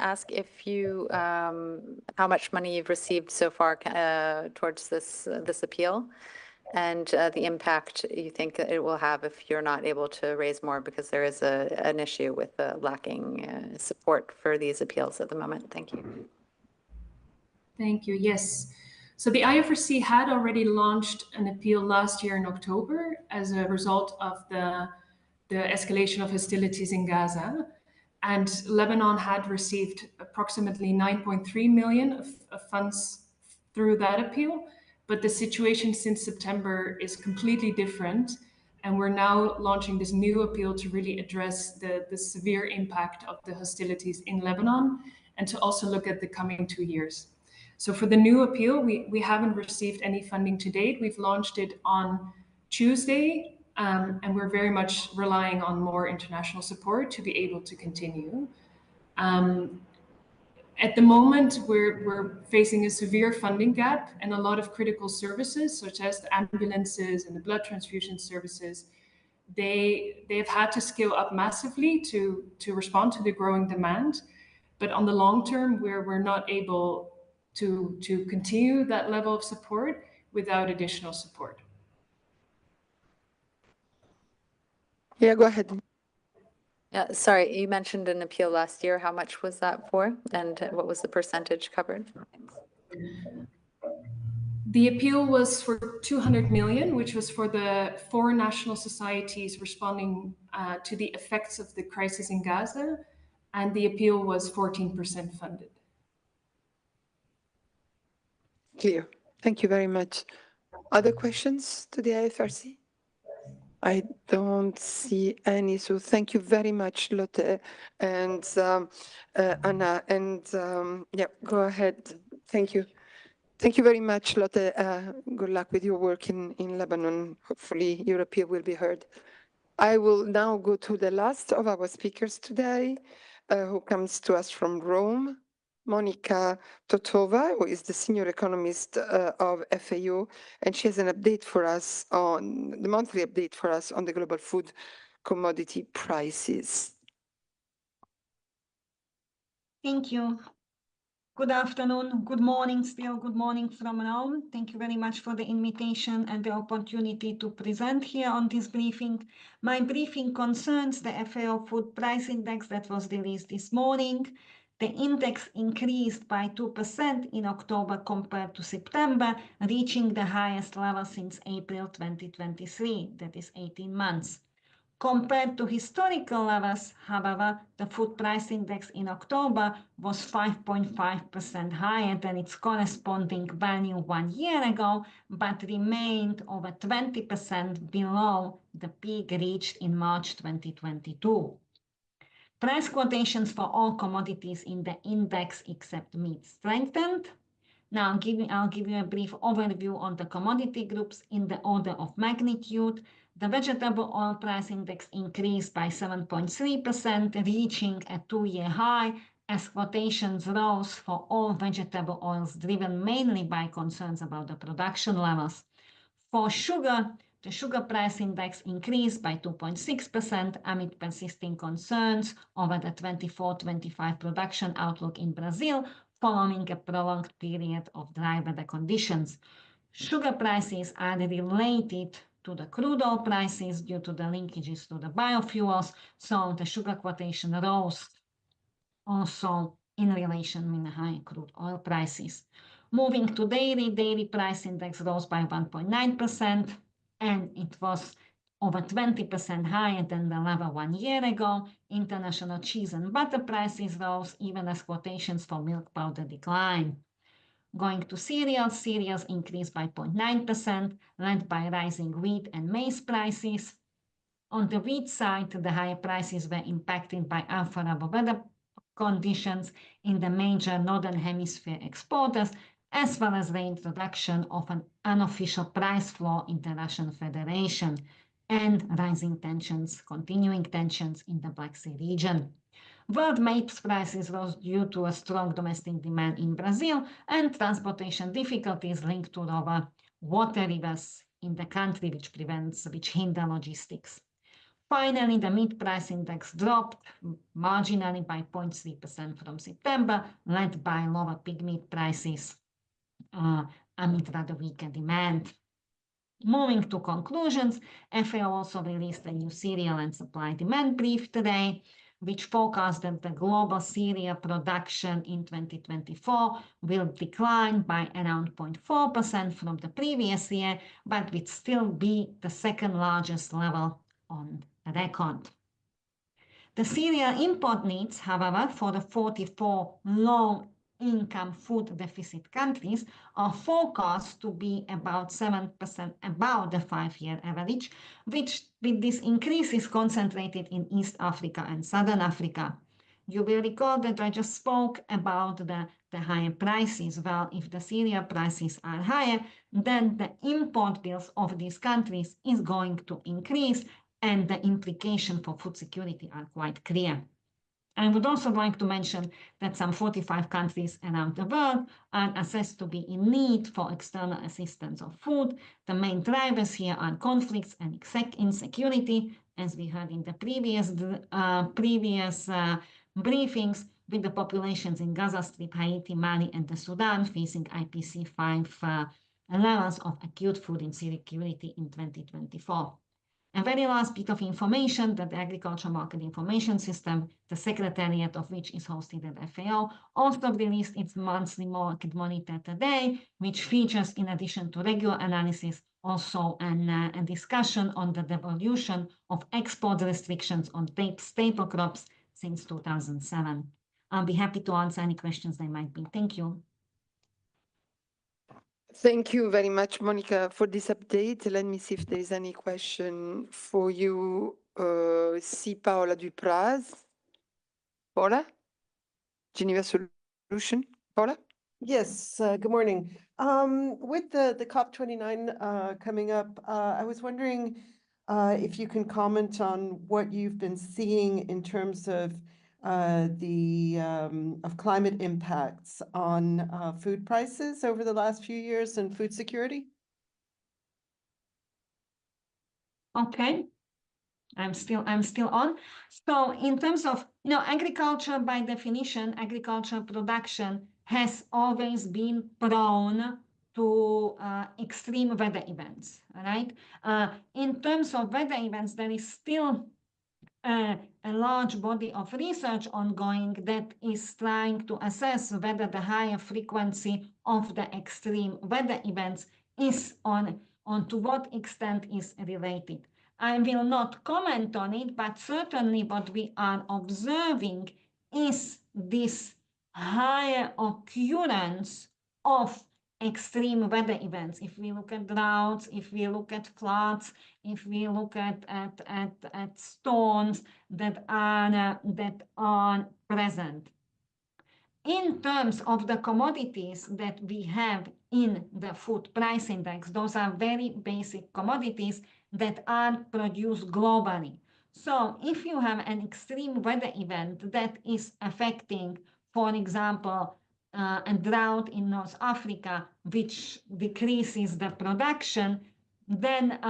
ask if you how much money you've received so far towards this appeal, and the impact you think that it will have if you're not able to raise more, because there is an issue with lacking support for these appeals at the moment. Thank you. Thank you. Yes. So the IFRC had already launched an appeal last year in October as a result of the escalation of hostilities in Gaza. And Lebanon had received approximately 9.3 million of funds through that appeal. But the situation since September is completely different. And we're now launching this new appeal to really address the severe impact of the hostilities in Lebanon, and to also look at the coming 2 years. So for the new appeal, we haven't received any funding to date. We've launched it on Tuesday, and we're very much relying on more international support to be able to continue. At the moment, we're facing a severe funding gap, and a lot of critical services, such as the ambulances and the blood transfusion services, they've had to scale up massively to respond to the growing demand. But on the long term, we're not able to continue that level of support without additional support. Yeah, go ahead. Yeah, sorry, you mentioned an appeal last year. How much was that for, and what was the percentage covered? The appeal was for 200 million, which was for the 4 national societies responding to the effects of the crisis in Gaza, and the appeal was 14% funded. Clear. Thank you very much. Other questions to the IFRC? I don't see any, so thank you very much, Lotte and Anna. And yeah, go ahead. Thank you. Thank you very much, Lotte. Good luck with your work in Lebanon. Hopefully your appeal will be heard. I will now go to the last of our speakers today, who comes to us from Rome, Monica Totova, who is the senior economist of FAO, and she has an update for us on the monthly update for us on the global food commodity prices. Thank you. Good afternoon, good morning still, good morning from Rome. Thank you very much for the invitation and the opportunity to present here on this briefing. My briefing concerns the FAO Food Price Index that was released this morning. The index increased by 2% in October compared to September, reaching the highest level since April 2023, that is 18 months. Compared to historical levels, however, the food price index in October was 5.5% higher than its corresponding value 1 year ago, but remained over 20% below the peak reached in March 2022. Price quotations for all commodities in the index except meat strengthened. Now I'll give you a brief overview on the commodity groups in the order of magnitude. The vegetable oil price index increased by 7.3%, reaching a 2-year high as quotations rose for all vegetable oils, driven mainly by concerns about the production levels. For sugar, the sugar price index increased by 2.6% amid persisting concerns over the 24-25 production outlook in Brazil, following a prolonged period of dry weather conditions. Sugar prices are related to the crude oil prices due to the linkages to the biofuels, so the sugar quotation rose also in relation with the high crude oil prices. Moving to dairy price index rose by 1.9%, and it was over 20% higher than the level 1 year ago. International cheese and butter prices rose, even as quotations for milk powder declined. Going to cereals increased by 0.9%, led by rising wheat and maize prices. On the wheat side, the higher prices were impacted by unfavorable weather conditions in the major Northern Hemisphere exporters, as well as the introduction of an unofficial price floor in the Russian Federation, and continuing tensions in the Black Sea region. World maize prices rose due to a strong domestic demand in Brazil and transportation difficulties linked to lower water rivers in the country, which hinder logistics. Finally, the meat price index dropped marginally by 0.3% from September, led by lower pig meat prices amid rather weaker demand. Moving to conclusions, FAO also released a new cereal and supply demand brief today, which forecast that the global cereal production in 2024 will decline by around 0.4% from the previous year, but will still be the second largest level on record. The cereal import needs, however, for the 44 low-income food deficit countries are forecast to be about 7% above the 5-year average, which with this increase is concentrated in East Africa and Southern Africa. You will recall that I just spoke about the higher prices. Well, if the cereal prices are higher, then the import bills of these countries is going to increase, and the implications for food security are quite clear. I would also like to mention that some 45 countries around the world are assessed to be in need for external assistance of food. The main drivers here are conflicts and insecurity, as we heard in the previous briefings, with the populations in Gaza Strip, Haiti, Mali, and the Sudan facing IPC 5 levels of acute food insecurity in 2024. A very last bit of information that the Agriculture Market Information System, the secretariat of which is hosted at FAO, also released its monthly market monitor today, which features, in addition to regular analysis, also a discussion on the devolution of export restrictions on staple crops since 2007. I'll be happy to answer any questions there might be. Thank you. Thank you very much, Monica, for this update. Let me see if there is any question for you. See Paola Dupraz. Paola? Geneva Solution. Paola? Yes, good morning. With the COP29 coming up, I was wondering if you can comment on what you've been seeing in terms of climate impacts on food prices over the last few years and food security. Okay, I'm still on. So in terms of, agriculture by definition, agricultural production has always been prone to extreme weather events, right? In terms of weather events, there is still a large body of research ongoing that is trying to assess whether the higher frequency of the extreme weather events is on to what extent is related. I will not comment on it, but certainly what we are observing is this higher occurrence of extreme weather events. If we look at droughts, if we look at floods, if we look at storms that are present. In terms of the commodities that we have in the food price index, those are very basic commodities that are produced globally. So if you have an extreme weather event that is affecting, for example, a drought in North Africa, which decreases the production, then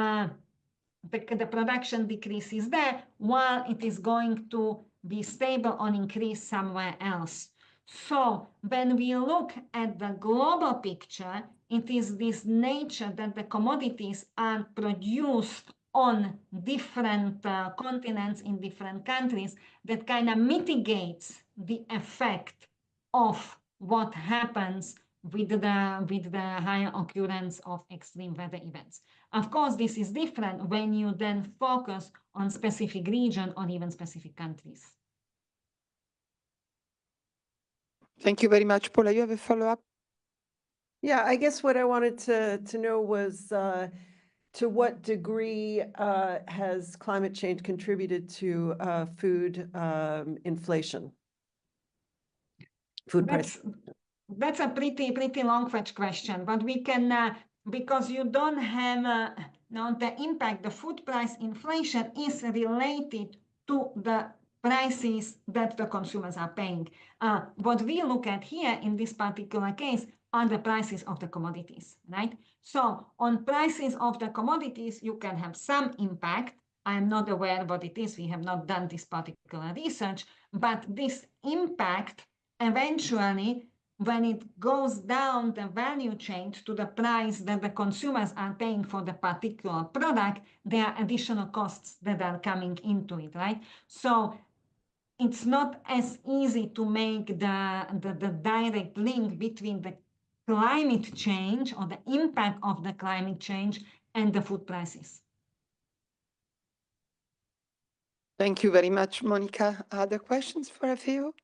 the production decreases there, while it is going to be stable or increase somewhere else. So when we look at the global picture, it is this nature that the commodities are produced on different continents in different countries that kind of mitigates the effect of what happens with the higher occurrence of extreme weather events. Of course, this is different when you then focus on specific region or even specific countries. Thank you very much. Paula, you have a follow-up? Yeah, I guess what I wanted to know was to what degree has climate change contributed to food inflation? Food price. That's a pretty long-fetched question, but we can, because you don't have the impact, the food price inflation is related to the prices that the consumers are paying. What we look at here in this particular case are the prices of the commodities, right? So on prices of the commodities, you can have some impact, I am not aware what it is. We have not done this particular research, but this impact eventually, when it goes down the value chain to the price that the consumers are paying for the particular product, there are additional costs that are coming into it, right? So it's not as easy to make the direct link between the climate change or the impact of the climate change and the food prices. Thank you very much, Monica. Other questions for FAO?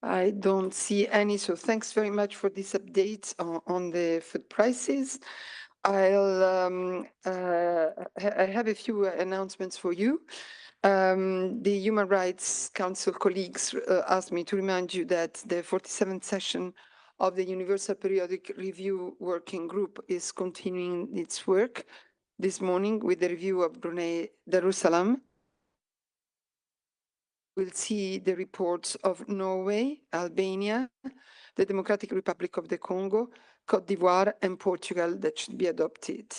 I don't see any, so thanks very much for this update on the food prices. I have a few announcements for you. The Human Rights Council colleagues asked me to remind you that the 47th session of the Universal Periodic Review Working Group is continuing its work this morning with the review of Brunei Darussalam. We'll see the reports of Norway, Albania, the Democratic Republic of the Congo, Cote d'Ivoire, and Portugal that should be adopted.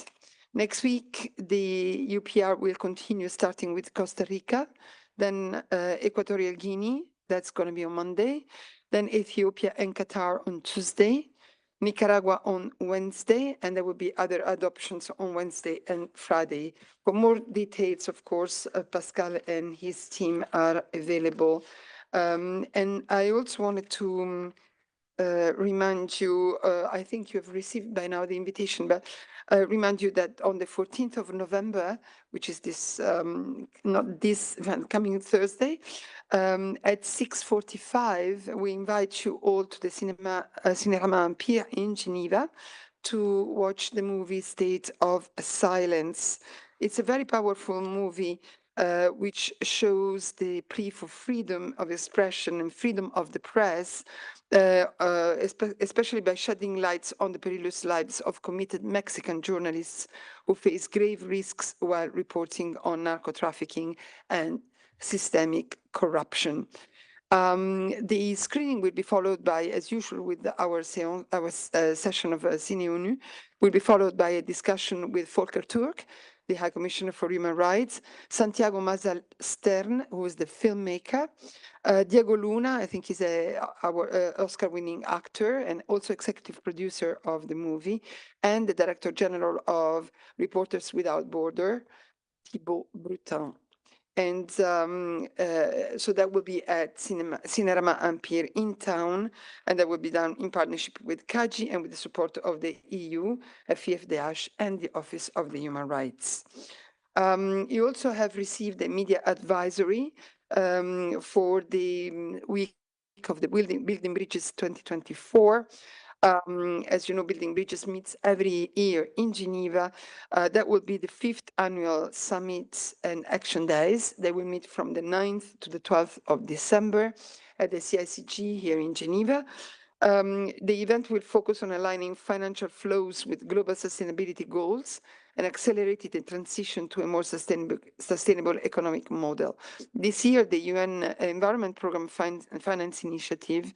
Next week, the UPR will continue starting with Costa Rica, then Equatorial Guinea, that's going to be on Monday, then Ethiopia and Qatar on Tuesday, Nicaragua on Wednesday, and there will be other adoptions on Wednesday and Friday. For more details, of course, Pascal and his team are available. And I also wanted to remind you, I think you have received by now the invitation, but remind you that on the 14th of November, which is this, not this event, coming Thursday, at 6:45, we invite you all to the Cinéma Empire in Geneva to watch the movie State of Silence. It's a very powerful movie which shows the plea for freedom of expression and freedom of the press, especially by shedding lights on the perilous lives of committed Mexican journalists who face grave risks while reporting on narco-trafficking and systemic corruption. The screening will be followed by, as usual, with our session of Cine ONU, will be followed by a discussion with Volker Turk, the High Commissioner for Human Rights, Santiago Mazal Stern, who is the filmmaker, Diego Luna, I think he's our Oscar-winning actor and also executive producer of the movie, and the Director General of Reporters Without Borders, Thibaut Brutin. And so that will be at Cinéma Empire in town, and that will be done in partnership with CAGI and with the support of the EU, FIFDH, and the Office of the Human Rights. You also have received a media advisory for the week of the Building Bridges 2024. As you know, Building Bridges meets every year in Geneva. That will be the 5th annual summit and action days. They will meet from the 9th to the 12th of December at the CICG here in Geneva. The event will focus on aligning financial flows with global sustainability goals and accelerating the transition to a more sustainable economic model. This year, the UN Environment Programme Finance Initiative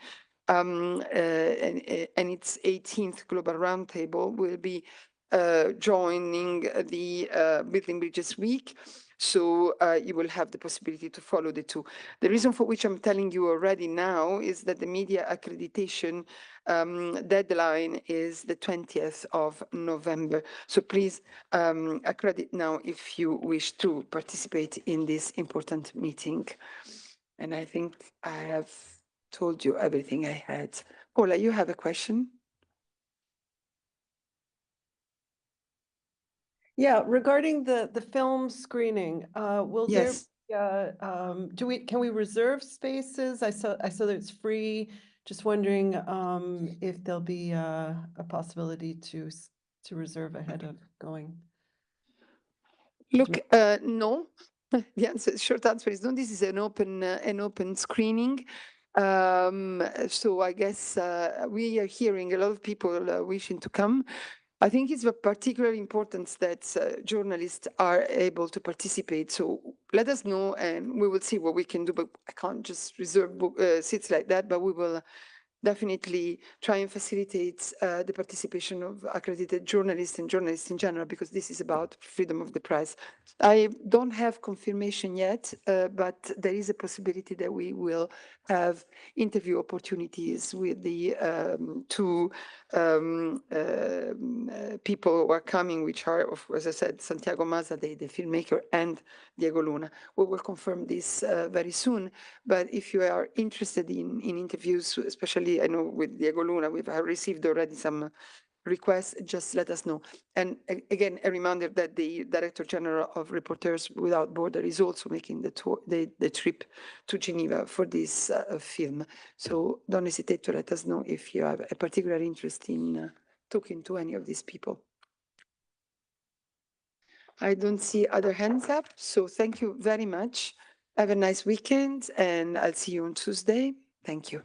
and its 18th Global Roundtable will be joining the Building Bridges Week. So you will have the possibility to follow the two. The reason for which I'm telling you already now is that the media accreditation deadline is the 20th of November. So please accredit now if you wish to participate in this important meeting. And I think I have told you everything I had. Paula, you have a question? Yeah, regarding the film screening, will Yes. there can we reserve spaces? I saw that it's free. Just wondering if there'll be a possibility to reserve ahead of going. Look, no. The short answer is no. This is an open screening. So I guess we are hearing a lot of people wishing to come. I think it's of particular importance that journalists are able to participate. So let us know and we will see what we can do. But I can't just reserve seats like that, but we will definitely try and facilitate the participation of accredited journalists and journalists in general, because this is about freedom of the press. I don't have confirmation yet, but there is a possibility that we will have interview opportunities with the two people who are coming, which are, as I said, Santiago Maza, the filmmaker, and Diego Luna. We will confirm this very soon. But if you are interested in interviews, especially I know with Diego Luna, we've received already some requests, just let us know. And again, a reminder that the Director General of Reporters Without Borders is also making the tour, the trip to Geneva for this film. So don't hesitate to let us know if you have a particular interest in talking to any of these people. I don't see other hands up, so thank you very much. Have a nice weekend, and I'll see you on Tuesday. Thank you.